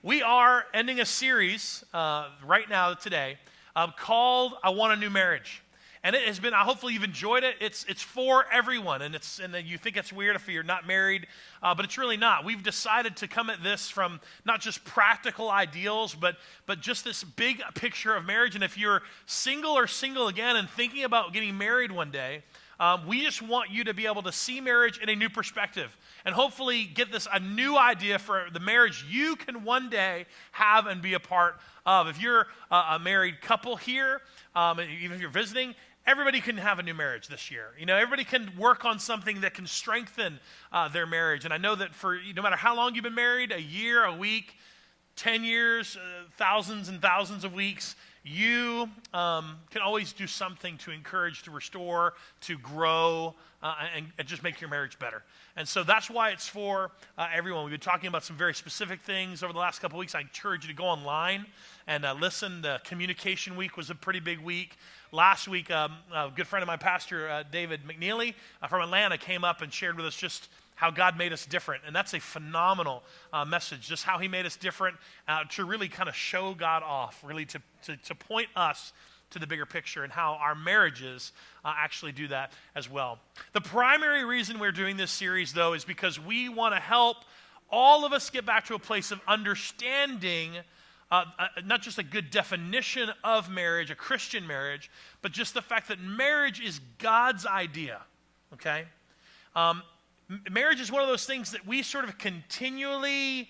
We are ending a series right now, today, called I Want a New Marriage. And it has been, hopefully you've enjoyed it. It's for everyone, and you think it's weird if you're not married, but it's really not. We've decided to come at this from not just practical ideals, but just this big picture of marriage. And if you're single or single again and thinking about getting married one day, we just want you to be able to see marriage in a new perspective and hopefully get a new idea for the marriage you can one day have and be a part of. If you're a married couple here, even if you're visiting, everybody can have a new marriage this year. You know, everybody can work on something that can strengthen their marriage. And I know that for no matter how long you've been married, a year, a week, 10 years, thousands and thousands of weeks, you can always do something to encourage, to restore, to grow, and just make your marriage better. And so that's why it's for everyone. We've been talking about some very specific things over the last couple of weeks. I encourage you to go online and listen. The communication week was a pretty big week. Last week, a good friend of my pastor, David McNeely from Atlanta, came up and shared with us just how God made us different. And that's a phenomenal message, just how he made us different to really kind of show God off, really to point us to the bigger picture and how our marriages actually do that as well. The primary reason we're doing this series, though, is because we want to help all of us get back to a place of understanding not just a good definition of marriage, a Christian marriage, but just the fact that marriage is God's idea, okay? Marriage is one of those things that we sort of continually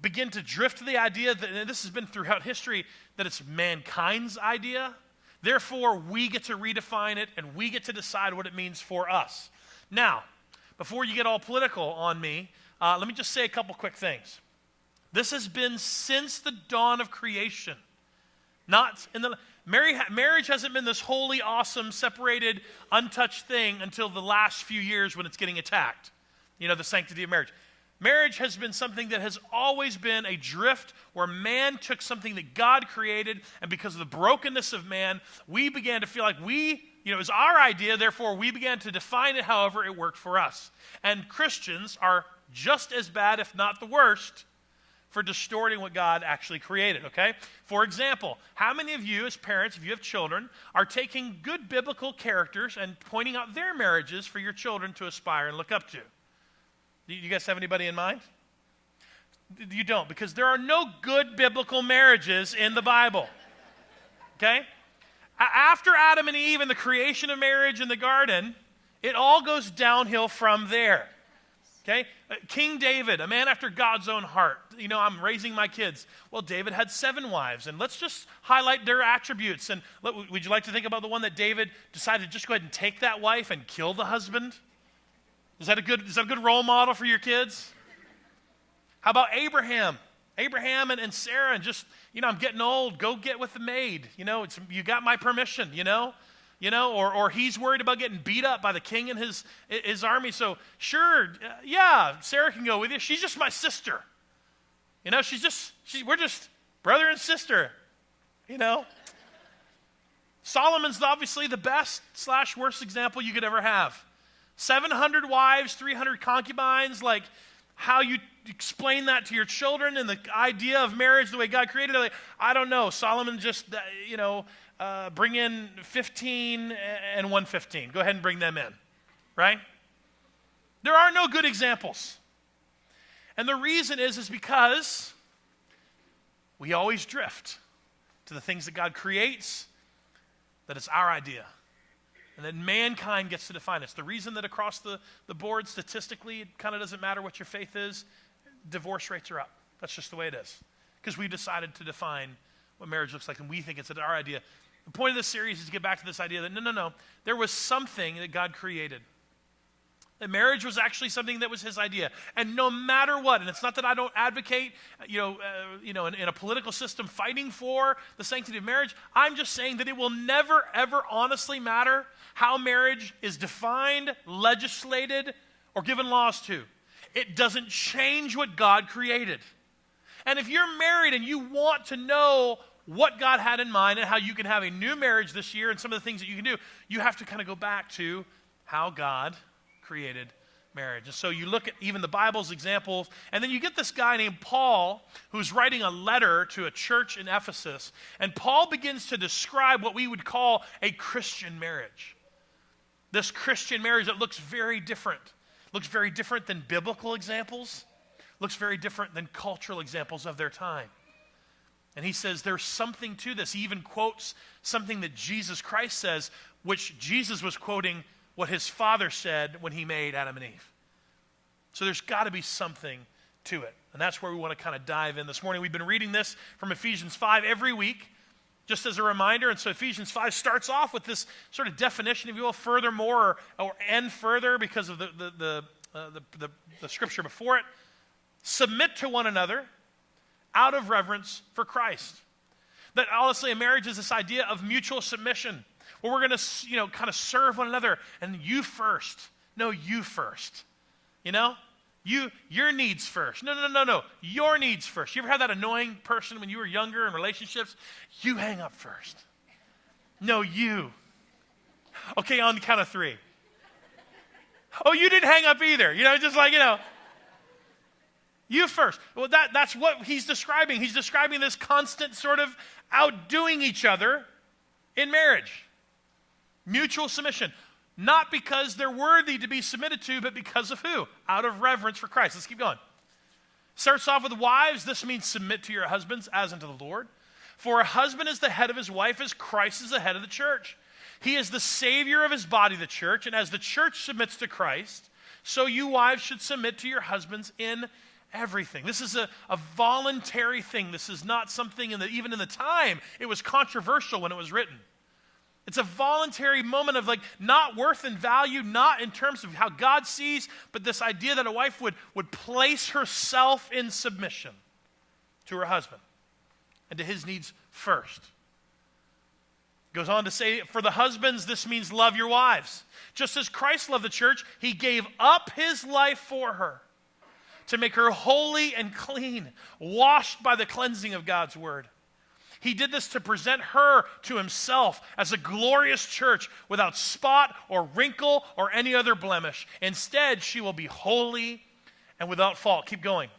begin to drift to the idea that, and this has been throughout history, that it's mankind's idea. Therefore, we get to redefine it, and we get to decide what it means for us. Now, before you get all political on me, let me just say a couple quick things. This has been since the dawn of creation. Marriage hasn't been this holy, awesome, separated, untouched thing until the last few years when it's getting attacked. You know, the sanctity of marriage. Marriage has been something that has always been a drift where man took something that God created, and because of the brokenness of man, we began to feel like it was our idea, therefore we began to define it however it worked for us. And Christians are just as bad, if not the worst, for distorting what God actually created, okay? For example, how many of you as parents, if you have children, are taking good biblical characters and pointing out their marriages for your children to aspire and look up to? Do you guys have anybody in mind? You don't, because there are no good biblical marriages in the Bible, okay? After Adam and Eve and the creation of marriage in the garden, it all goes downhill from there. Okay? King David, a man after God's own heart. You know, I'm raising my kids. Well, David had 7 wives, and let's just highlight their attributes. And would you like to think about the one that David decided to just go ahead and take that wife and kill the husband? Is that a good role model for your kids? How about Abraham? Abraham and Sarah, and just, I'm getting old. Go get with the maid. You got my permission, or he's worried about getting beat up by the king and his army. So sure, Sarah can go with you. She's just my sister. We're just brother and sister. Solomon's obviously the best / worst example you could ever have. 700 wives, 300 concubines. Like, how you explain that to your children and the idea of marriage the way God created it, I don't know. Solomon just, bring in 15 and 115. Go ahead and bring them in, right? There are no good examples. And the reason is because we always drift to the things that God creates, that it's our idea, and that mankind gets to define it. It's the reason that across the board, statistically, it kind of doesn't matter what your faith is, divorce rates are up. That's just the way it is. Because we decided to define what marriage looks like, and we think it's our idea. The point of this series is to get back to this idea that no, there was something that God created. That marriage was actually something that was his idea. And no matter what, and it's not that I don't advocate, in a political system fighting for the sanctity of marriage, I'm just saying that it will never, ever honestly matter how marriage is defined, legislated, or given laws to. It doesn't change what God created. And if you're married and you want to know what God had in mind and how you can have a new marriage this year and some of the things that you can do, you have to kind of go back to how God created marriage. And so you look at even the Bible's examples, and then you get this guy named Paul who's writing a letter to a church in Ephesus, and Paul begins to describe what we would call a Christian marriage. This Christian marriage that looks very different. Looks very different than biblical examples. Looks very different than cultural examples of their time. And he says there's something to this. He even quotes something that Jesus Christ says, which Jesus was quoting what his Father said when he made Adam and Eve. So there's got to be something to it. And that's where we want to kind of dive in this morning. We've been reading this from Ephesians 5 every week, just as a reminder. And so Ephesians 5 starts off with this sort of definition, if you will, furthermore, or and further, because of the scripture before it. Submit to one another out of reverence for Christ. That honestly, a marriage is this idea of mutual submission, where we're going to, kind of serve one another, and you first. No, you first. Your needs first. No. Your needs first. You ever had that annoying person when you were younger in relationships? You hang up first. No, you. Okay, on the count of 3. Oh, you didn't hang up either. You first. Well, that's what he's describing. He's describing this constant sort of outdoing each other in marriage. Mutual submission. Not because they're worthy to be submitted to, but because of who? Out of reverence for Christ. Let's keep going. Starts off with wives. This means submit to your husbands as unto the Lord. For a husband is the head of his wife as Christ is the head of the church. He is the Savior of his body, the church. And as the church submits to Christ, so you wives should submit to your husbands in everything. This is a voluntary thing. This is not something even in the time, it was controversial when it was written. It's a voluntary moment of not worth and value, not in terms of how God sees, but this idea that a wife would place herself in submission to her husband and to his needs first. Goes on to say, for the husbands, this means love your wives. Just as Christ loved the church, he gave up his life for her to make her holy and clean, washed by the cleansing of God's word. He did this to present her to himself as a glorious church without spot or wrinkle or any other blemish. Instead, she will be holy and without fault. Keep going.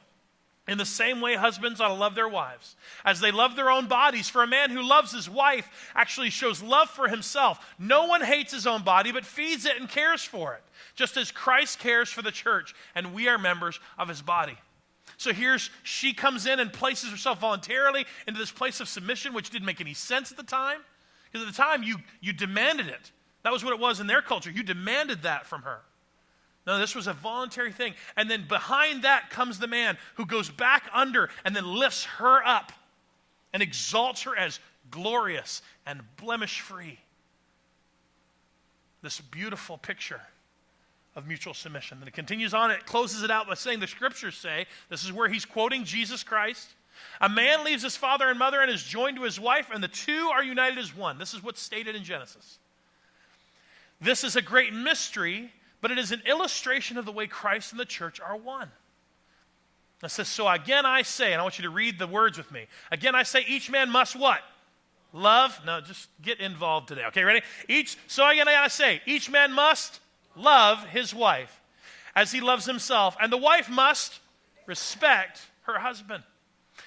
In the same way, husbands ought to love their wives as they love their own bodies. For a man who loves his wife actually shows love for himself. No one hates his own body, but feeds it and cares for it, just as Christ cares for the church, and we are members of his body. So she comes in and places herself voluntarily into this place of submission, which didn't make any sense at the time. Because at the time, you demanded it. That was what it was in their culture. You demanded that from her. No, this was a voluntary thing. And then behind that comes the man who goes back under and then lifts her up and exalts her as glorious and blemish-free. This beautiful picture of mutual submission. And it continues on, it closes it out by saying the scriptures say, this is where he's quoting Jesus Christ, a man leaves his father and mother and is joined to his wife, and the two are united as one. This is what's stated in Genesis. This is a great mystery, but it is an illustration of the way Christ and the church are one. It says, so again I say, and I want you to read the words with me. Again I say, each man must what? Love. No, just get involved today. Okay, ready? So again I say, each man must love his wife as he loves himself, and the wife must respect her husband.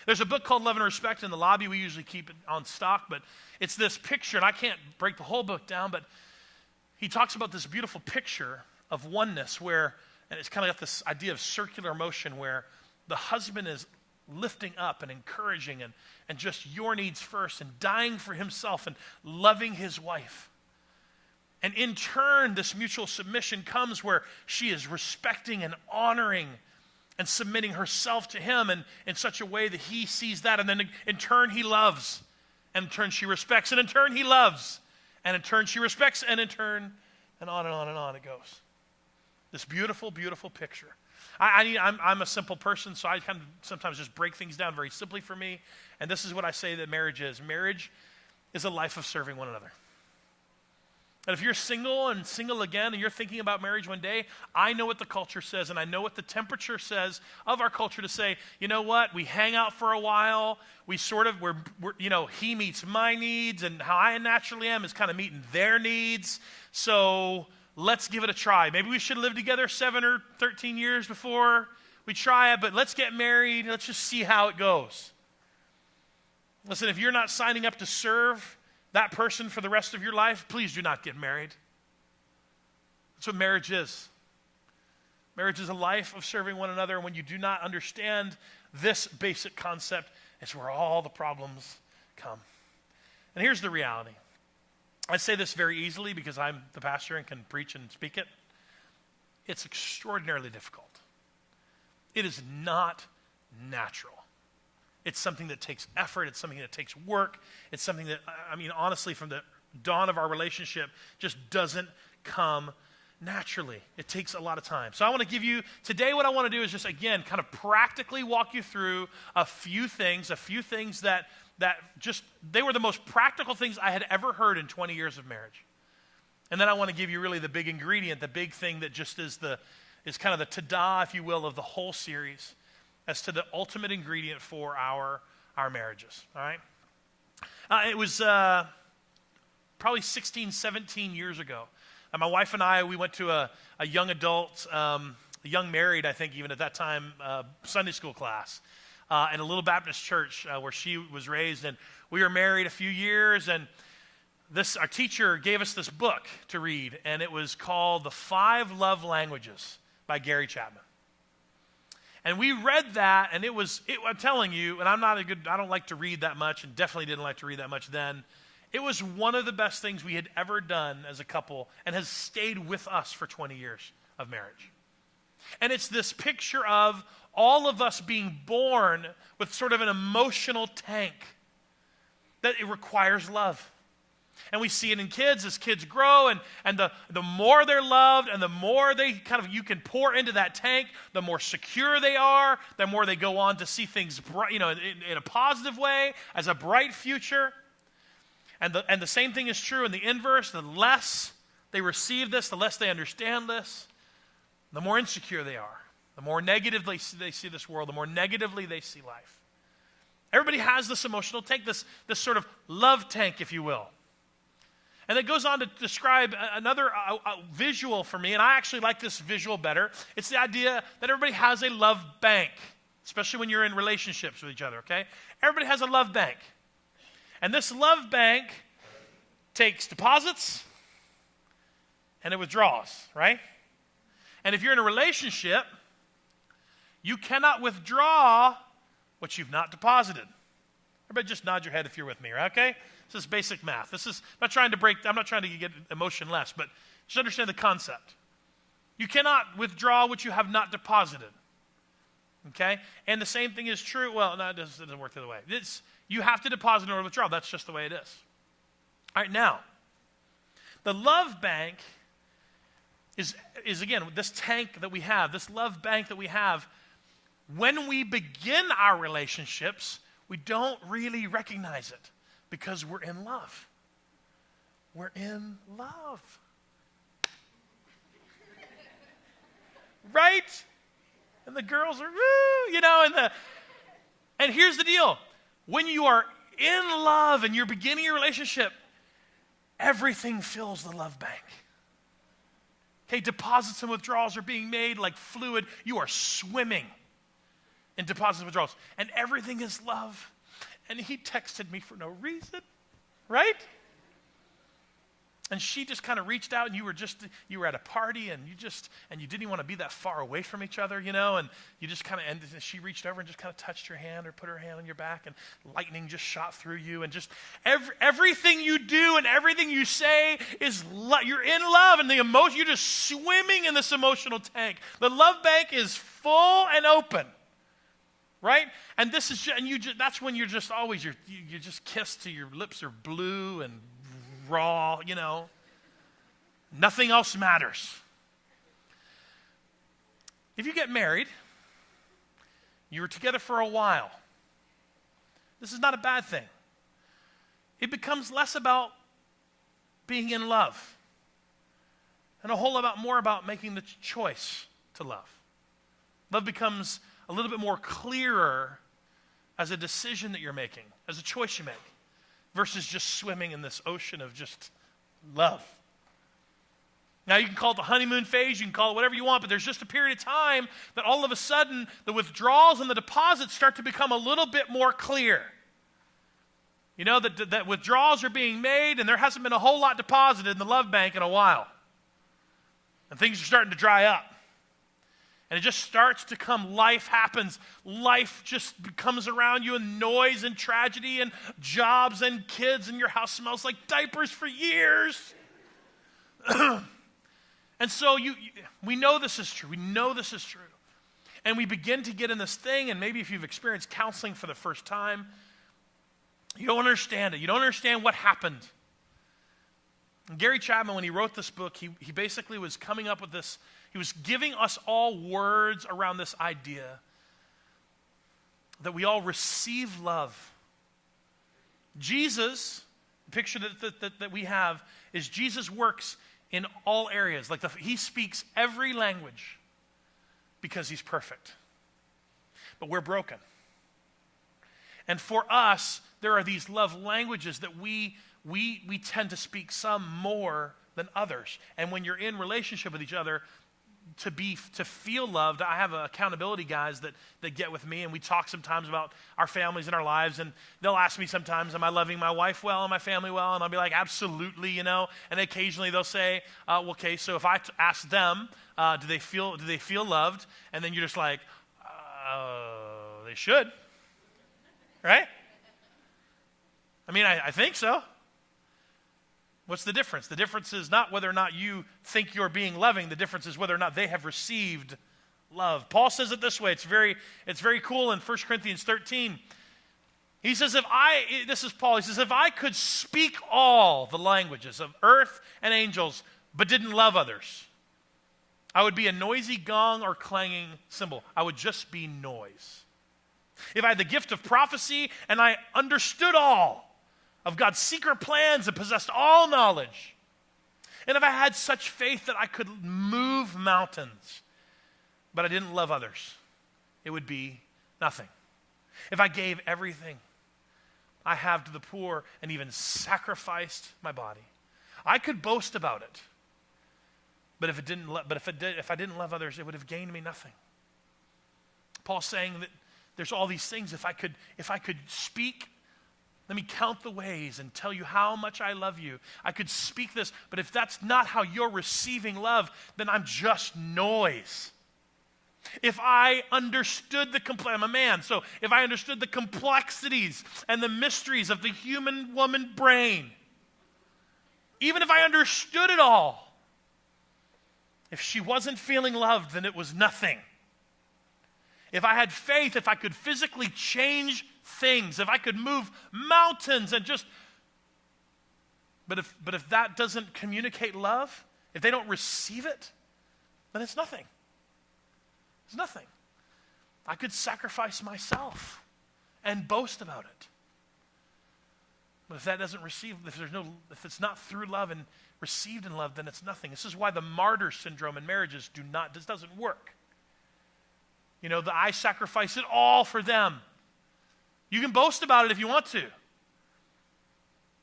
There's a book called Love and Respect in the lobby. We usually keep it on stock, but it's this picture, and I can't break the whole book down, but he talks about this beautiful picture of oneness where, and it's kind of got this idea of circular motion where the husband is lifting up and encouraging and just your needs first and dying for himself and loving his wife. And in turn, this mutual submission comes where she is respecting and honoring and submitting herself to him in such a way that he sees that. And then in turn, he loves. And in turn, she respects. And in turn, he loves. And in turn, she respects. And in turn, and on and on and on it goes. This beautiful, beautiful picture. I'm a simple person, so I kind of sometimes just break things down very simply for me. And this is what I say that marriage is. Marriage is a life of serving one another. And if you're single and single again and you're thinking about marriage one day, I know what the culture says and I know what the temperature says of our culture to say, you know what, we hang out for a while, we're he meets my needs and how I naturally am is kind of meeting their needs. So let's give it a try. Maybe we should live together 7 or 13 years before we try it, but let's get married. Let's just see how it goes. Listen, if you're not signing up to serve that person for the rest of your life, please do not get married. That's what marriage is. Marriage is a life of serving one another, and when you do not understand this basic concept, it's where all the problems come. And here's the reality. I say this very easily because I'm the pastor and can preach and speak it. It's extraordinarily difficult. It is not natural. It's something that takes effort. It's something that takes work. It's something that, honestly, from the dawn of our relationship, just doesn't come naturally. It takes a lot of time. So I want to give you, today what I want to do is just, again, kind of practically walk you through a few things that just, they were the most practical things I had ever heard in 20 years of marriage. And then I want to give you really the big ingredient, the big thing that just is kind of the ta-da, if you will, of the whole series as to the ultimate ingredient for our marriages, all right? It was probably 16, 17 years ago. My wife and I, we went to a young adult, a young married, I think even at that time, Sunday school class in a little Baptist church where she was raised. And we were married a few years, and our teacher gave us this book to read, and it was called The 5 Love Languages by Gary Chapman. And we read that, and I'm telling you, and I don't like to read that much, and definitely didn't like to read that much then. It was one of the best things we had ever done as a couple and has stayed with us for 20 years of marriage. And it's this picture of all of us being born with sort of an emotional tank that it requires love. And we see it in kids as kids grow, and the more they're loved and the more you can pour into that tank, the more secure they are, the more they go on to see things bright, in a positive way, as a bright future. And the same thing is true in the inverse. The less they receive this, the less they understand this, the more insecure they are. The more negatively they see this world, the more negatively they see life. Everybody has this emotional tank, this sort of love tank, if you will. And it goes on to describe another visual for me, and I actually like this visual better. It's the idea that everybody has a love bank, especially when you're in relationships with each other, okay? Everybody has a love bank. And this love bank takes deposits and it withdraws, right? And if you're in a relationship, you cannot withdraw what you've not deposited. Everybody just nod your head if you're with me, right? Okay? This is basic math. I'm not trying to get emotionless, but just understand the concept. You cannot withdraw what you have not deposited. Okay? And the same thing is true. Well, no, it doesn't work the other way. You have to deposit in order to withdraw. That's just the way it is. All right, now, the love bank is again, this tank that we have, this love bank that we have. When we begin our relationships, we don't really recognize it because we're in love. We're in love. Right? And the girls are, woo, and here's the deal. When you are in love and you're beginning your relationship, everything fills the love bank. Okay, deposits and withdrawals are being made like fluid. You are swimming in deposits and withdrawals. And everything is love. And he texted me for no reason, right? And she just kind of reached out, and you were at a party, and you didn't even want to be that far away from each other, and you just kind of, and she reached over and just kind of touched your hand or put her hand on your back, and lightning just shot through you, and just everything you do and everything you say you're in love, and the emotion, you're just swimming in this emotional tank. The love bank is full and open, right? And that's when you're just always, you just kiss till your lips are blue and raw, Nothing else matters. If you get married, you were together for a while. This is not a bad thing. It becomes less about being in love and a whole lot more about making the choice to love. Love becomes a little bit more clearer as a decision that you're making, as a choice you make, versus just swimming in this ocean of just love. Now, you can call it the honeymoon phase, you can call it whatever you want, but there's just a period of time that all of a sudden the withdrawals and the deposits start to become a little bit more clear. You know, that withdrawals are being made and there hasn't been a whole lot deposited in the love bank in a while. And things are starting to dry up. And it just starts to come, life happens. Life just comes around you, and noise and tragedy and jobs and kids, and your house smells like diapers for years. And so we know this is true. We know this is true. And we begin to get in this thing, and maybe if you've experienced counseling for the first time, you don't understand it. You don't understand what happened. And Gary Chapman, when he wrote this book, he basically was coming up with this. He was giving us all words around this idea that we all receive love. Jesus, the picture that we have, is Jesus works in all areas. Like he speaks every language because he's perfect. But we're broken. And for us, there are these love languages that we tend to speak some more than others. And when you're in relationship with each other, to feel loved, I have accountability guys that get with me, and we talk sometimes about our families and our lives, and they'll ask me sometimes, am I loving my wife well and my family well? And I'll be like, absolutely, you know. And occasionally they'll say, well, okay, so if I ask them, do they feel loved? And then you're just like, they should, right? I mean, I think so. What's the difference? The difference is not whether or not you think you're being loving. The difference is whether or not they have received love. Paul says it this way. It's very cool in 1 Corinthians 13. He says, this is Paul, he says, if I could speak all the languages of earth and angels, but didn't love others, I would be a noisy gong or clanging cymbal. I would just be noise. If I had the gift of prophecy and I understood all of God's secret plans and possessed all knowledge, and if I had such faith that I could move mountains, but I didn't love others, it would be nothing. If I gave everything I have to the poor and even sacrificed my body, I could boast about it. But if I didn't love others, it would have gained me nothing. Paul's saying that there's all these things. If I could speak, let me count the ways and tell you how much I love you. I could speak this, but if that's not how you're receiving love, then I'm just noise. If I understood I'm a man, so if I understood the complexities and the mysteries of the human woman brain, even if I understood it all, if she wasn't feeling loved, then it was nothing. If I had faith, if I could physically change things, if I could move mountains and but if that doesn't communicate love, if they don't receive it, then it's nothing. It's nothing. I could sacrifice myself and boast about it. But if that doesn't receive, if it's not through love and received in love, then it's nothing. This is why the martyr syndrome in marriages doesn't work. You know, I sacrifice it all for them. You can boast about it if you want to.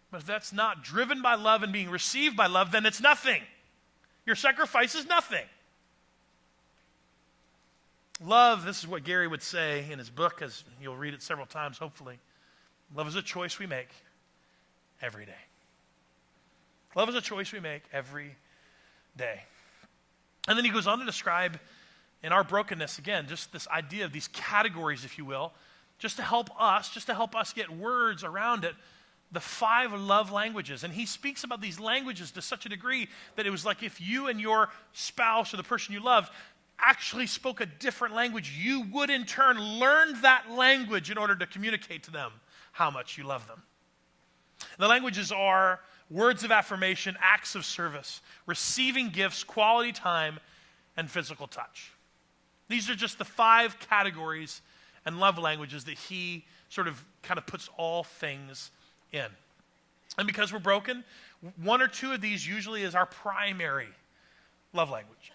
But if that's not driven by love and being received by love, then it's nothing. Your sacrifice is nothing. Love, this is what Gary would say in his book, as you'll read it several times, hopefully. Love is a choice we make every day. Love is a choice we make every day. And then he goes on to describe in our brokenness, again, just this idea of these categories, if you will, just to help us get words around it, the 5 love languages. And he speaks about these languages to such a degree that it was like if you and your spouse or the person you loved actually spoke a different language, you would in turn learn that language in order to communicate to them how much you love them. The languages are words of affirmation, acts of service, receiving gifts, quality time, and physical touch. These are just the 5 categories and love languages that he sort of kind of puts all things in. And because we're broken, 1 or 2 of these usually is our primary love language.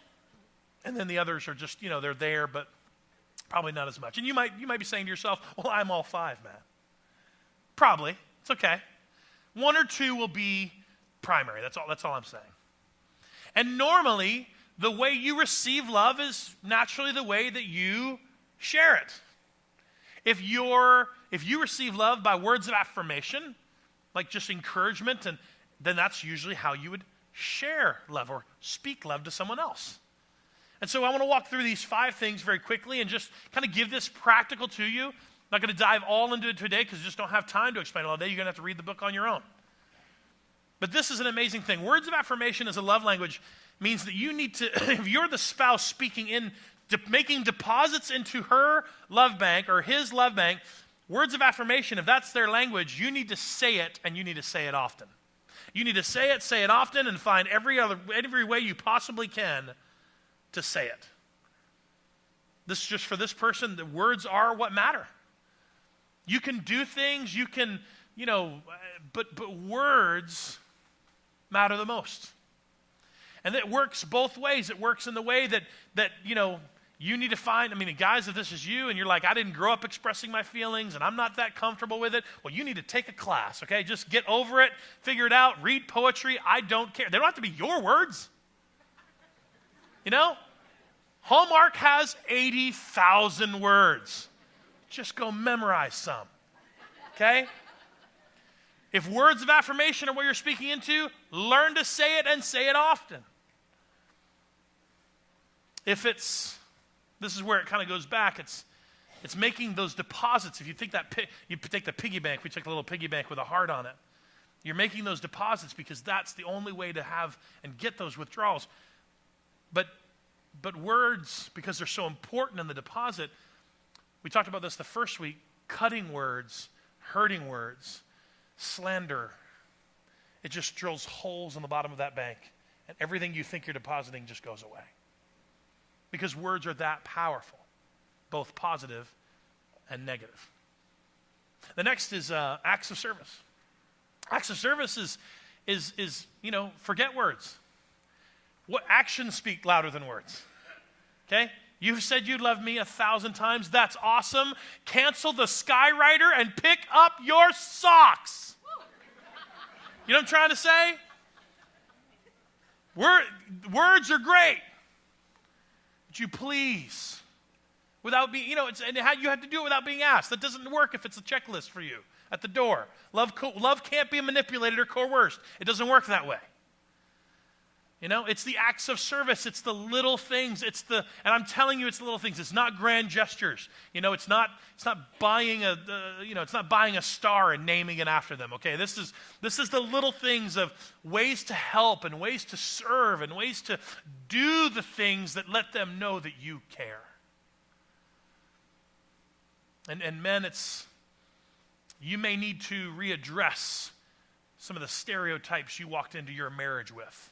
And then the others are just, they're there, but probably not as much. And you might be saying to yourself, well, I'm all 5, man. Probably. It's okay. 1 or 2 will be primary. That's all I'm saying. And normally, the way you receive love is naturally the way that you share it. If you receive love by words of affirmation, like just encouragement, then that's usually how you would share love or speak love to someone else. And so I want to walk through these 5 things very quickly and just kind of give this practical to you. I'm not going to dive all into it today because I just don't have time to explain it all day. You're going to have to read the book on your own. But this is an amazing thing. Words of affirmation as a love language means that you need to, if you're the spouse speaking in, making deposits into her love bank or his love bank, words of affirmation, if that's their language, you need to say it, and you need to say it often. You need to say it often, and find every way you possibly can to say it. This is just for this person, the words are what matter. You can do things, you can, but words matter the most. And it works both ways. It works in the way that you need to find, guys, if this is you and you're like, I didn't grow up expressing my feelings and I'm not that comfortable with it, well, you need to take a class, okay? Just get over it, figure it out, read poetry. I don't care. They don't have to be your words. Hallmark has 80,000 words. Just go memorize some, okay? If words of affirmation are what you're speaking into, learn to say it and say it often. This is where it kind of goes back. It's making those deposits. If you think you take the piggy bank, we took a little piggy bank with a heart on it. You're making those deposits because that's the only way to have and get those withdrawals. But words, because they're so important in the deposit, we talked about this the first week, cutting words, hurting words, slander, it just drills holes in the bottom of that bank, and everything you think you're depositing just goes away. Because words are that powerful, both positive and negative. The next is acts of service. Acts of service is forget words. What actions speak louder than words? Okay? You've said you love me 1,000 times. That's awesome. Cancel the Skywriter and pick up your socks. You know what I'm trying to say? Words are great. Would you please, without being, and how you have to do it without being asked. That doesn't work if it's a checklist for you at the door. Love can't be manipulated or coerced. It doesn't work that way. It's the acts of service. It's the little things. And I'm telling you, it's the little things. It's not grand gestures. It's not buying a star and naming it after them. Okay, this is the little things of ways to help and ways to serve and ways to do the things that let them know that you care. And men, you may need to readdress some of the stereotypes you walked into your marriage with.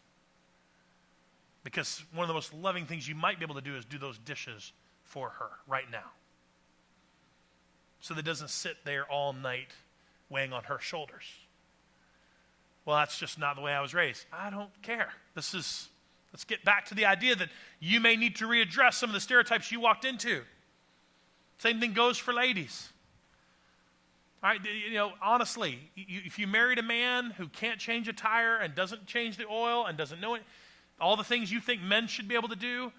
Because one of the most loving things you might be able to do is do those dishes for her right now. So that it doesn't sit there all night weighing on her shoulders. Well, that's just not the way I was raised. I don't care. Let's get back to the idea that you may need to readdress some of the stereotypes you walked into. Same thing goes for ladies. All right, honestly, if you married a man who can't change a tire and doesn't change the oil and doesn't know it, all the things you think men should be able to do,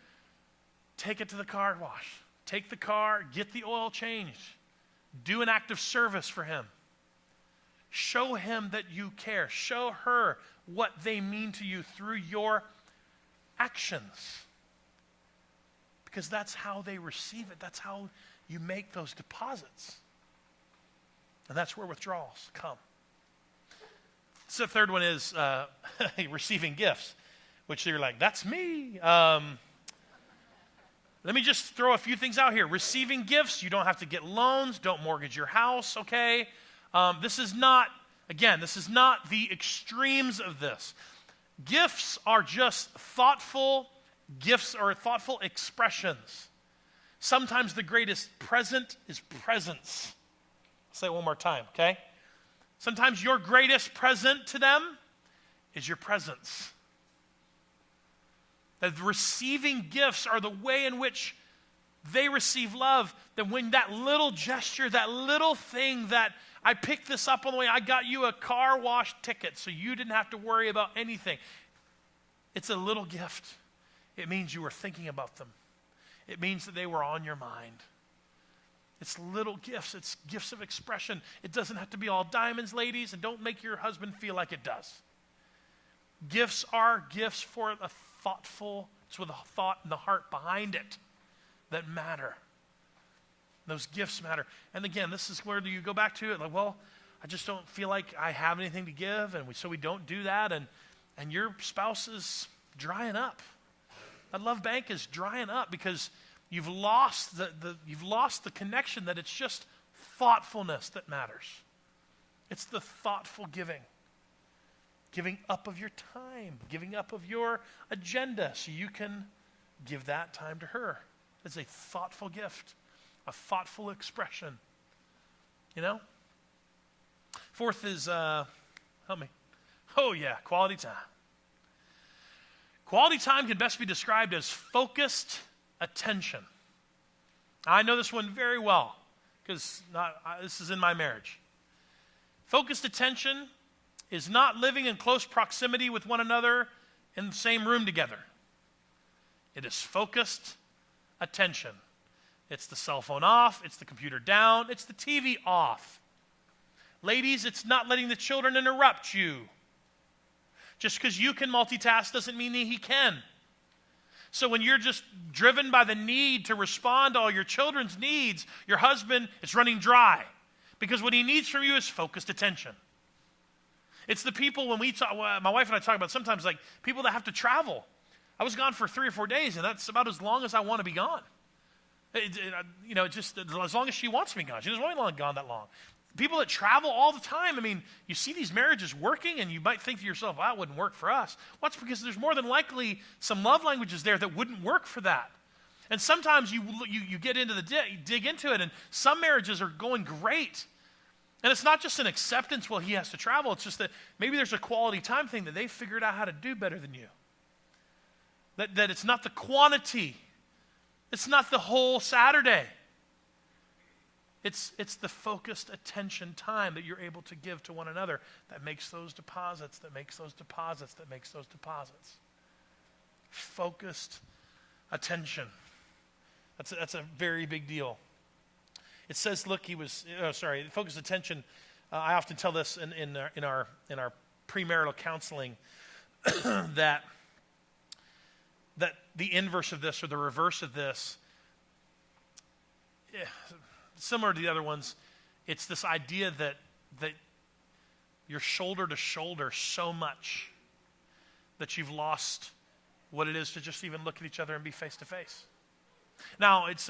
take it to the car wash. Take the car, get the oil changed. Do an act of service for him. Show him that you care. Show her what they mean to you through your actions. Because that's how they receive it. That's how you make those deposits. And that's where withdrawals come. So the third one is receiving gifts. Which you're like, that's me. Let me just throw a few things out here. Receiving gifts, you don't have to get loans. Don't mortgage your house, okay? This is not the extremes of this. Gifts are just thoughtful expressions. Sometimes the greatest present is presence. I'll say it one more time, okay? Sometimes your greatest present to them is your presence. That receiving gifts are the way in which they receive love. That when that little gesture, that little thing that I picked this up on the way, I got you a car wash ticket so you didn't have to worry about anything. It's a little gift. It means you were thinking about them. It means that they were on your mind. It's little gifts. It's gifts of expression. It doesn't have to be all diamonds, ladies, and don't make your husband feel like it does. Gifts are gifts for a thoughtful, it's with a thought and the heart behind it that matter. Those gifts matter. And again, this is where you go back to it, like, well, I just don't feel like I have anything to give, and so we don't do that, and your spouse is drying up. That love bank is drying up because you've lost the connection, that it's just thoughtfulness that matters. It's the thoughtful giving. Giving up of your time, giving up of your agenda so you can give that time to her. It's a thoughtful gift, a thoughtful expression. You know? Fourth is, help me. Oh yeah, quality time. Quality time can best be described as focused attention. I know this one very well because this is in my marriage. Focused attention is not living in close proximity with one another in the same room together. It is focused attention. It's the cell phone off, it's the computer down, it's the TV off. Ladies, it's not letting the children interrupt you. Just because you can multitask doesn't mean that he can. So when you're just driven by the need to respond to all your children's needs, your husband is running dry because what he needs from you is focused attention. It's the people when we talk, my wife and I talk about sometimes like people that have to travel. I was gone for 3 or 4 days, and that's about as long as I want to be gone. Just as long as she wants me gone. She doesn't want me gone that long. People that travel all the time, I mean, you see these marriages working, and you might think to yourself, well, that wouldn't work for us. Well, that's because there's more than likely some love languages there that wouldn't work for that. And sometimes you get into dig into it, and some marriages are going great. And it's not just an acceptance, well, he has to travel. It's just that maybe there's a quality time thing that they figured out how to do better than you. That it's not the quantity. It's not the whole Saturday. It's the focused attention time that you're able to give to one another that makes those deposits, that makes those deposits, that makes those deposits. Focused attention. That's a very big deal. It says, look, focused attention. I often tell this in our premarital counseling that the inverse of this or the reverse of this, similar to the other ones, it's this idea that you're shoulder to shoulder so much that you've lost what it is to just even look at each other and be face to face. Now, it's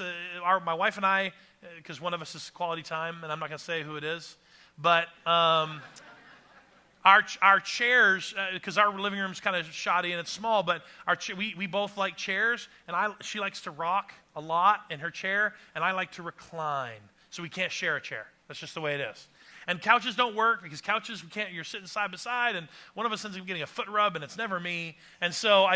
my wife and I, because one of us is quality time, and I'm not going to say who it is, but our chairs, because our living room is kind of shoddy and it's small, but we both like chairs, and she likes to rock a lot in her chair, and I like to recline, so we can't share a chair. That's just the way it is. And couches don't work because couches, you're sitting side by side, and one of us ends up getting a foot rub, and it's never me. And so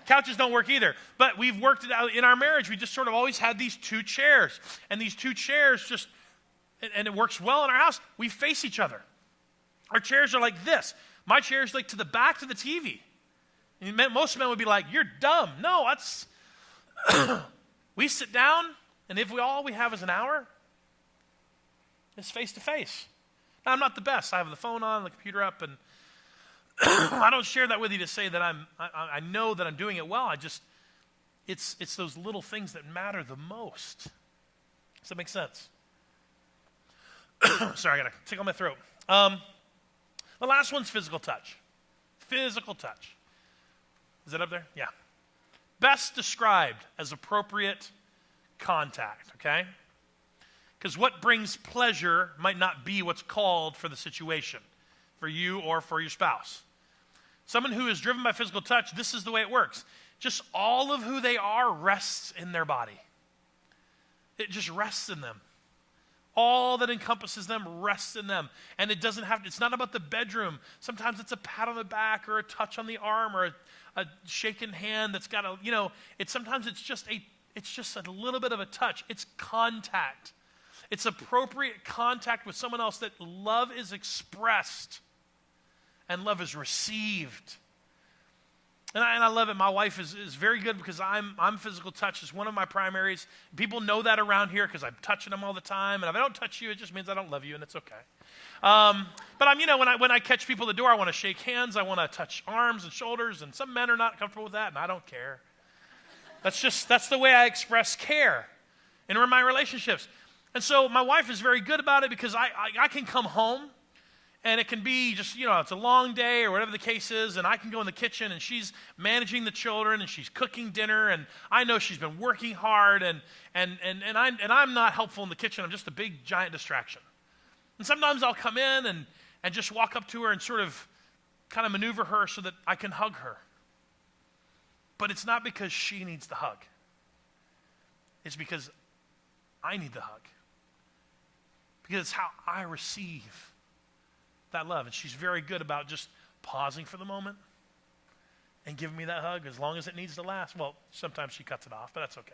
couches don't work either. But we've worked it out in our marriage. We just sort of always had these 2 chairs. And these 2 chairs and it works well in our house, we face each other. Our chairs are like this. My chair is like to the back to the TV. And most men would be like, you're dumb. No, that's, we sit down, and if all we have is an hour, it's face to face. Now, I'm not the best. I have the phone on, the computer up, and I don't share that with you to say that I know that I'm doing it well. It's those little things that matter the most. Does that make sense? Sorry, I got to tickle my throat. The last one's physical touch. Physical touch. Is it up there? Yeah. Best described as appropriate contact, okay? Because what brings pleasure might not be what's called for the situation, for you or for your spouse. Someone who is driven by physical touch, this is the way it works. Just all of who they are rests in their body. It just rests in them. All that encompasses them rests in them. And it's not about the bedroom. Sometimes it's a pat on the back or a touch on the arm or a shaken hand that's got sometimes it's just a little bit of a touch. It's contact. It's appropriate contact with someone else that love is expressed and love is received. And I love it. My wife is very good because I'm physical touch is one of my primaries. People know that around here because I'm touching them all the time. And if I don't touch you, it just means I don't love you, and it's okay. But when I catch people at the door, I want to shake hands. I want to touch arms and shoulders. And some men are not comfortable with that, and I don't care. That's the way I express care in my relationships. And so my wife is very good about it because I can come home. And it can be just, it's a long day or whatever the case is, and I can go in the kitchen and she's managing the children and she's cooking dinner, and I know she's been working hard, and I'm not helpful in the kitchen. I'm just a big, giant distraction. And sometimes I'll come in and just walk up to her and sort of kind of maneuver her so that I can hug her. But it's not because she needs the hug. It's because I need the hug. Because it's how I receive that love. And she's very good about just pausing for the moment and giving me that hug as long as it needs to last. Well, sometimes she cuts it off, but that's okay.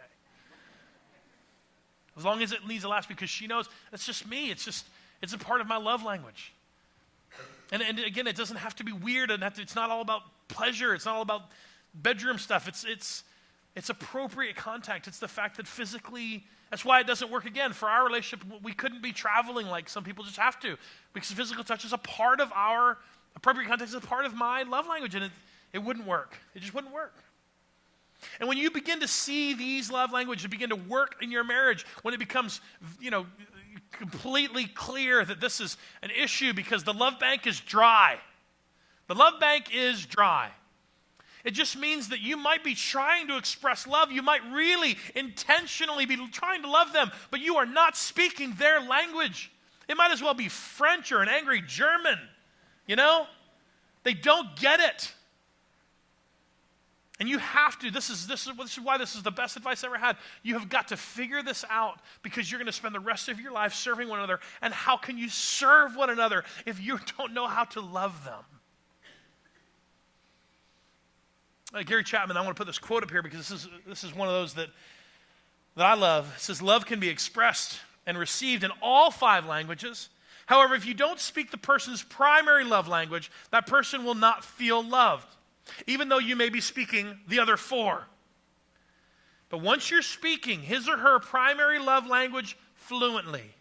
As long as it needs to last, because she knows that's just me. It's a part of my love language. And again, it doesn't have to be weird. It's not all about pleasure. It's not all about bedroom stuff. It's appropriate contact. It's the fact that physically, that's why it doesn't work again. For our relationship, we couldn't be traveling like some people just have to, because physical touch is a part of our appropriate contact, is a part of my love language, and it wouldn't work. It just wouldn't work. And when you begin to see these love languages begin to work in your marriage, when it becomes, completely clear that this is an issue because the love bank is dry. The love bank is dry. It just means that you might be trying to express love. You might really intentionally be trying to love them, but you are not speaking their language. It might as well be French or an angry German, They don't get it. And you have to. This is why this is the best advice I ever had. You have got to figure this out, because you're going to spend the rest of your life serving one another. And how can you serve one another if you don't know how to love them? Gary Chapman, I want to put this quote up here because this is one of those that I love. It says, love can be expressed and received in all 5 languages. However, if you don't speak the person's primary love language, that person will not feel loved, even though you may be speaking the other 4. But once you're speaking his or her primary love language fluently,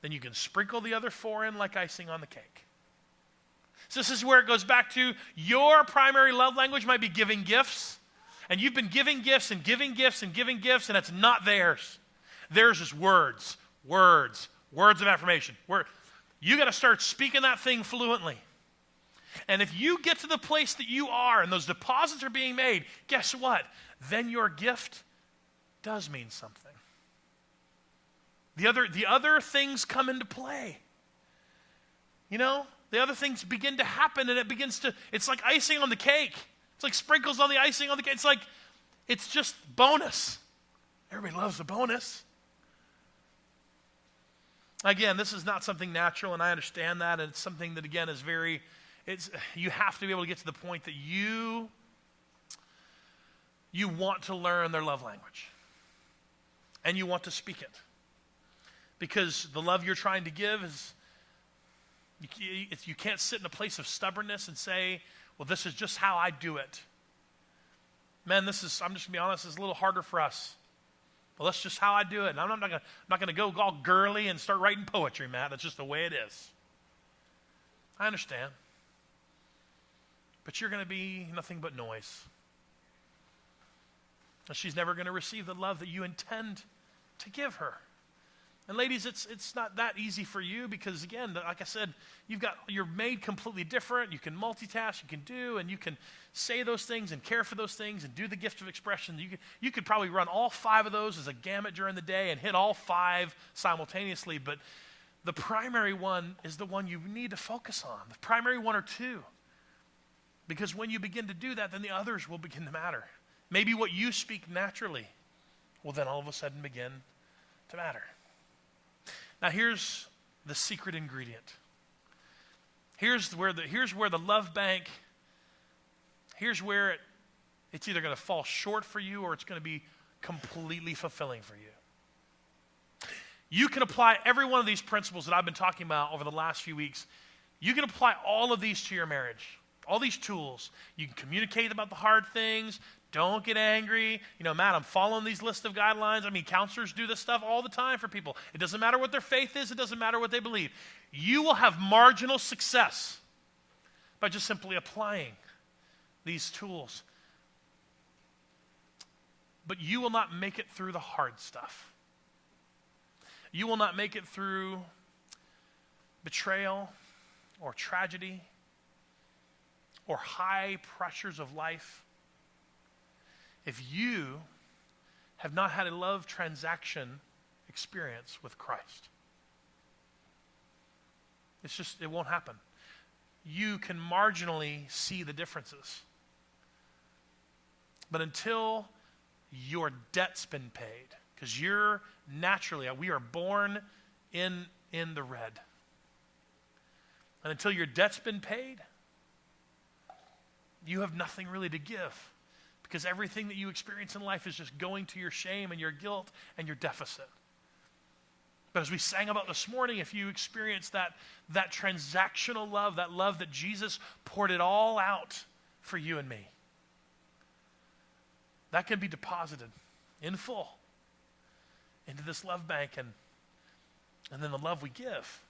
then you can sprinkle the other 4 in like icing on the cake. So this is where it goes back to your primary love language might be giving gifts, and you've been giving gifts and giving gifts and giving gifts, and it's not theirs. Theirs is words of affirmation. You got to start speaking that thing fluently. And if you get to the place that you are and those deposits are being made, guess what? Then your gift does mean something. The other things come into play. The other things begin to happen, and it's like icing on the cake. It's like sprinkles on the icing on the cake. It's just bonus. Everybody loves a bonus. Again, this is not something natural, and I understand that, and it's something that, again, is you have to be able to get to the point that you want to learn their love language, and you want to speak it. Because the love you're trying to give is, you can't sit in a place of stubbornness and say, well, this is just how I do it. Men, I'm just going to be honest, it's a little harder for us. Well, that's just how I do it. And I'm not going to go all girly and start writing poetry, Matt. That's just the way it is. I understand. But you're going to be nothing but noise. And she's never going to receive the love that you intend to give her. And ladies, it's not that easy for you because, again, like I said, you're made completely different. You can multitask, you can do, and you can say those things and care for those things and do the gift of expression. You could probably run all 5 of those as a gamut during the day and hit all 5 simultaneously, but the primary one is the one you need to focus on, the primary 1 or 2. Because when you begin to do that, then the others will begin to matter. Maybe what you speak naturally will then all of a sudden begin to matter. Now here's the secret ingredient. Here's where the love bank, here's where it's either going to fall short for you or it's going to be completely fulfilling for you. You can apply every one of these principles that I've been talking about over the last few weeks. You can apply all of these to your marriage. All these tools. You can communicate about the hard things. Don't get angry. Matt, I'm following these list of guidelines. I mean, counselors do this stuff all the time for people. It doesn't matter what their faith is. It doesn't matter what they believe. You will have marginal success by just simply applying these tools. But you will not make it through the hard stuff. You will not make it through betrayal or tragedy or high pressures of life if you have not had a love transaction experience with Christ. It won't happen. You can marginally see the differences. But until your debt's been paid, because we are born in the red. And until your debt's been paid, you have nothing really to give, because everything that you experience in life is just going to your shame and your guilt and your deficit. But as we sang about this morning, if you experience that transactional love, that love that Jesus poured it all out for you and me, that can be deposited in full into this love bank, and then the love we give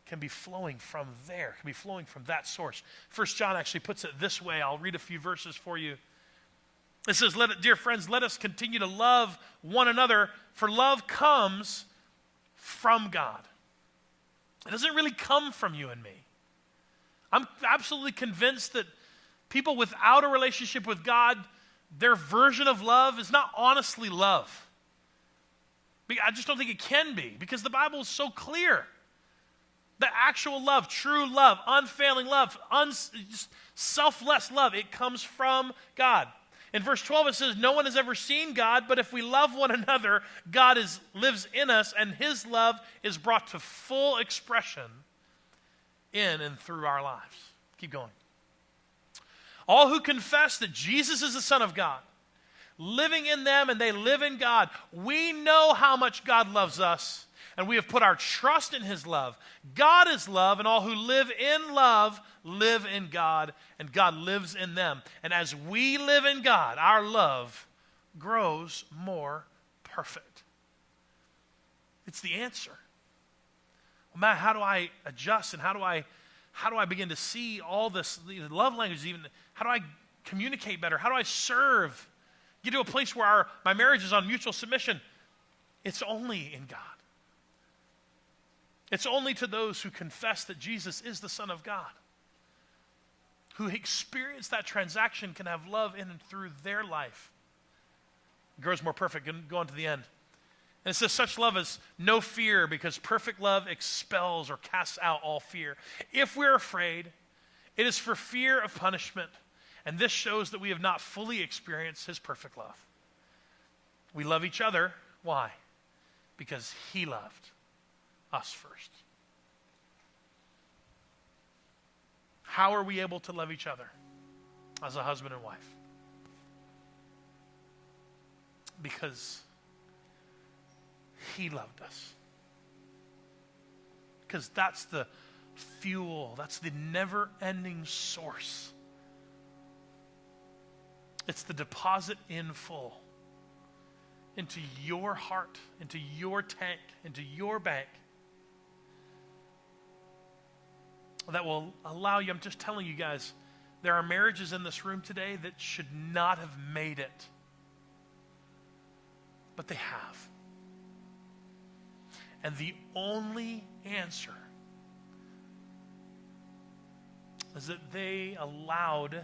can be flowing from there, can be flowing from that source. 1 John actually puts it this way. I'll read a few verses for you. It says, dear friends, let us continue to love one another, for love comes from God. It doesn't really come from you and me. I'm absolutely convinced that people without a relationship with God, their version of love is not honestly love. I just don't think it can be, because the Bible is so clear. The actual love, true love, unfailing love, just selfless love, it comes from God. In verse 12 it says, no one has ever seen God, but if we love one another, God lives in us, and his love is brought to full expression in and through our lives. Keep going. All who confess that Jesus is the Son of God, living in them and they live in God, we know how much God loves us, and we have put our trust in his love. God is love, and all who live in love live in God, and God lives in them. And as we live in God, our love grows more perfect. It's the answer. Well, Matt, how do I adjust, and how do I begin to see all this, the love languages even? How do I communicate better? How do I serve? Get to a place where my marriage is on mutual submission. It's only in God. It's only to those who confess that Jesus is the Son of God, who experience that transaction, can have love in and through their life. It grows more perfect. And go on to the end. And it says, such love is no fear, because perfect love expels or casts out all fear. If we're afraid, it is for fear of punishment. And this shows that we have not fully experienced his perfect love. We love each other. Why? Because he loved us first. How are we able to love each other as a husband and wife? Because he loved us. Because that's the fuel, that's the never-ending source. It's the deposit in full into your heart, into your tank, into your bank, that will allow you. I'm just telling you guys, there are marriages in this room today that should not have made it, but they have. And the only answer is that they allowed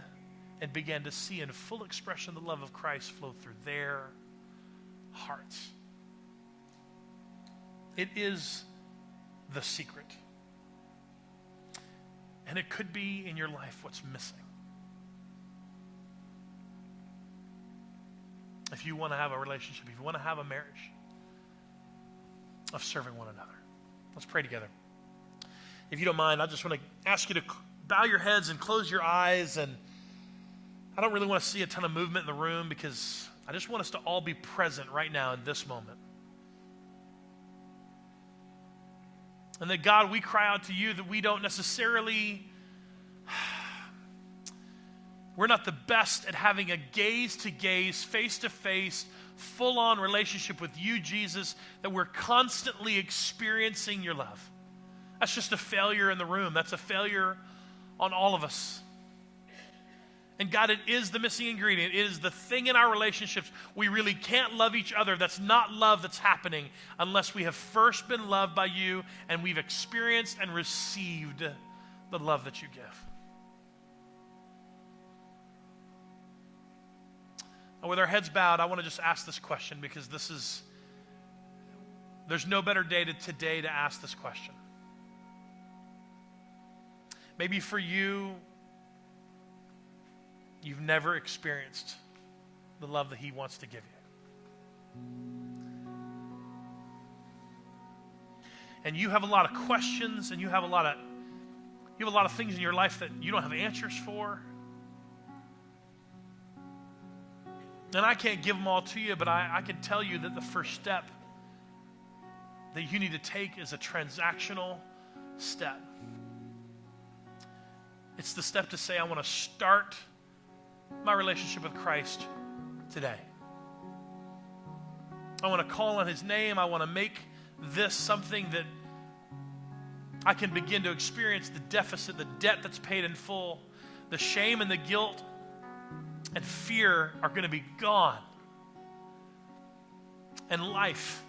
and began to see in full expression the love of Christ flow through their hearts. It is the secret. And it could be in your life what's missing. If you want to have a relationship, if you want to have a marriage of serving one another. Let's pray together. If you don't mind, I just want to ask you to bow your heads and close your eyes. And I don't really want to see a ton of movement in the room, because I just want us to all be present right now in this moment. And that, God, we cry out to you that we don't necessarily We're not the best at having a gaze-to-gaze, face-to-face, full-on relationship with you, Jesus, that we're constantly experiencing your love. That's just a failure in the room. That's a failure on all of us. And God, it is the missing ingredient. It is the thing in our relationships. We really can't love each other. That's not love that's happening unless we have first been loved by you and we've experienced and received the love that you give. And with our heads bowed, I want to just ask this question because there's no better day than today to ask this question. Maybe for you, you've never experienced the love that he wants to give you. And you have a lot of questions and you have a lot of things in your life that you don't have answers for. And I can't give them all to you, but I can tell you that the first step that you need to take is a transactional step. It's the step to say, I want to start my relationship with Christ today. I want to call on his name. I want to make this something that I can begin to experience the deficit, the debt that's paid in full, the shame and the guilt and fear are going to be gone. And life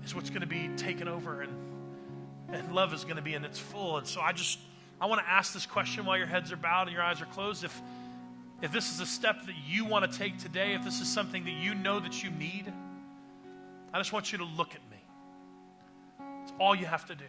is what's going to be taken over, and love is going to be in its full. And so I want to ask this question while your heads are bowed and your eyes are closed. If this is a step that you want to take today, if this is something that you know that you need, I just want you to look at me. It's all you have to do.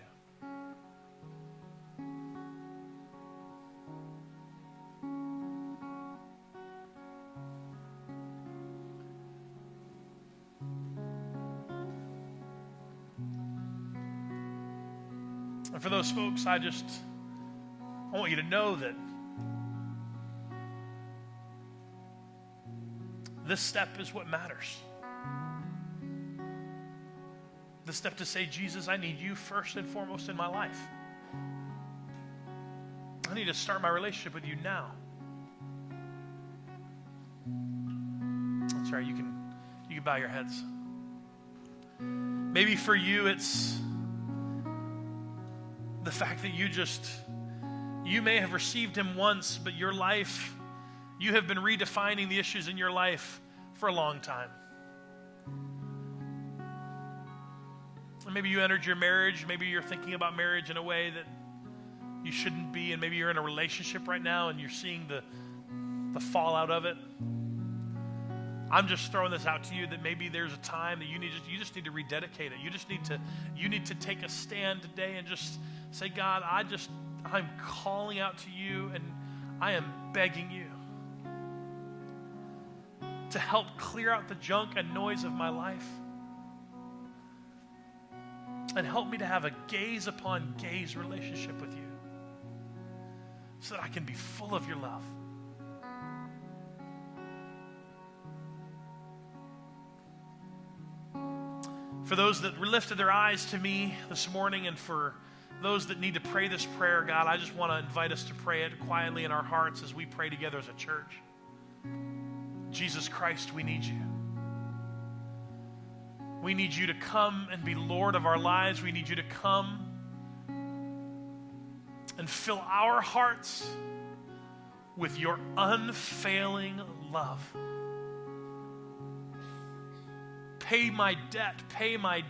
And for those folks, I want you to know that this step is what matters. The step to say, Jesus, I need you first and foremost in my life. I need to start my relationship with you now. That's right, you can bow your heads. Maybe for you it's the fact that you may have received him once, but your life, you have been redefining the issues in your life for a long time. And maybe you entered your marriage, maybe you're thinking about marriage in a way that you shouldn't be, and maybe you're in a relationship right now and you're seeing the fallout of it. I'm just throwing this out to you that maybe there's a time that you just need to rededicate it. You need to take a stand today and just say, God, I'm calling out to you and I am begging you to help clear out the junk and noise of my life and help me to have a gaze upon gaze relationship with you so that I can be full of your love. For those that lifted their eyes to me this morning, and for those that need to pray this prayer, God, I just want to invite us to pray it quietly in our hearts as we pray together as a church. Jesus Christ, we need you. We need you to come and be Lord of our lives. We need you to come and fill our hearts with your unfailing love. Pay my debt, pay my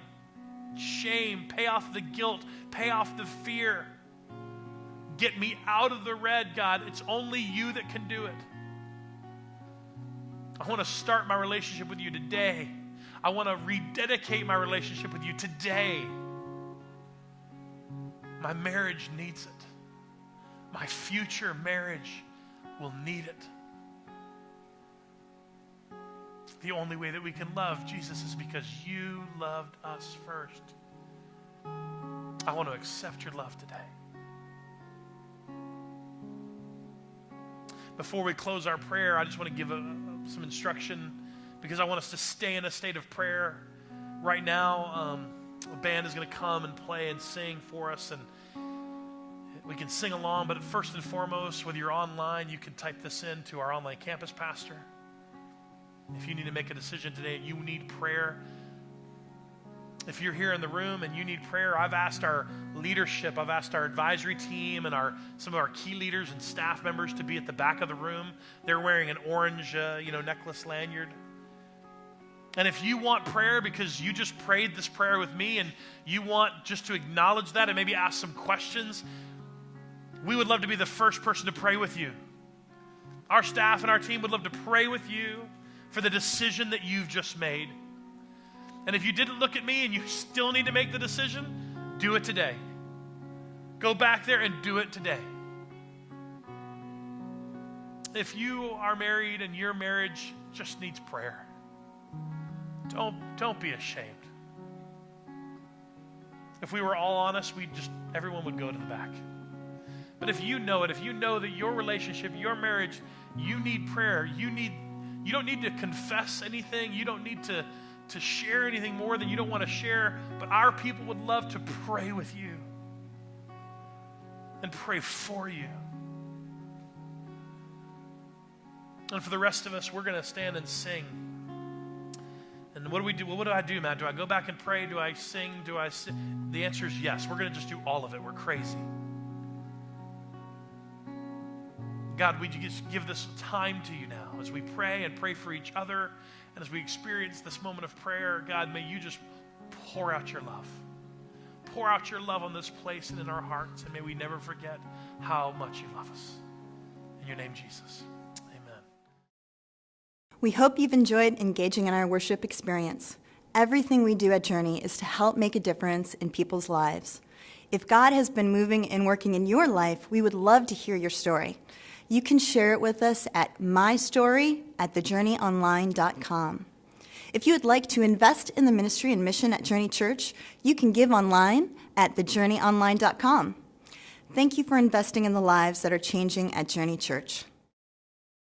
shame, pay off the guilt, pay off the fear. Get me out of the red, God. It's only you that can do it. I want to start my relationship with you today. I want to rededicate my relationship with you today. My marriage needs it. My future marriage will need it. The only way that we can love Jesus is because you loved us first. I want to accept your love today. Before we close our prayer, I just want to give some instruction because I want us to stay in a state of prayer. Right now, a band is going to come and play and sing for us. And We can sing along, but first and foremost, whether you're online, you can type this in to our online campus pastor. If you need to make a decision today and you need prayer, if you're here in the room and you need prayer, I've asked our leadership, I've asked our advisory team and some of our key leaders and staff members to be at the back of the room. They're wearing an orange necklace lanyard. And if you want prayer because you just prayed this prayer with me and you want just to acknowledge that and maybe ask some questions, we would love to be the first person to pray with you. Our staff and our team would love to pray with you for the decision that you've just made. And if you didn't look at me and you still need to make the decision, do it today. Go back there and do it today. If you are married and your marriage just needs prayer, don't be ashamed. If we were all honest, everyone would go to the back. But if you know it, if you know that your relationship, your marriage, you need prayer, you don't need to confess anything, you don't need to share anything more than you don't want to share, but our people would love to pray with you and pray for you. And for the rest of us, we're going to stand and sing. And what do we do? Well, what do I do, Matt? Do I go back and pray? Do I sing? The answer is yes. We're going to just do all of it. We're crazy. God, we just give this time to you now as we pray and pray for each other. And as we experience this moment of prayer, God, may you just pour out your love. Pour out your love on this place and in our hearts. And may we never forget how much you love us. In your name, Jesus. Amen. We hope you've enjoyed engaging in our worship experience. Everything we do at Journey is to help make a difference in people's lives. If God has been moving and working in your life, we would love to hear your story. You can share it with us at mystory@thejourneyonline.com. If you would like to invest in the ministry and mission at Journey Church, you can give online at thejourneyonline.com. Thank you for investing in the lives that are changing at Journey Church.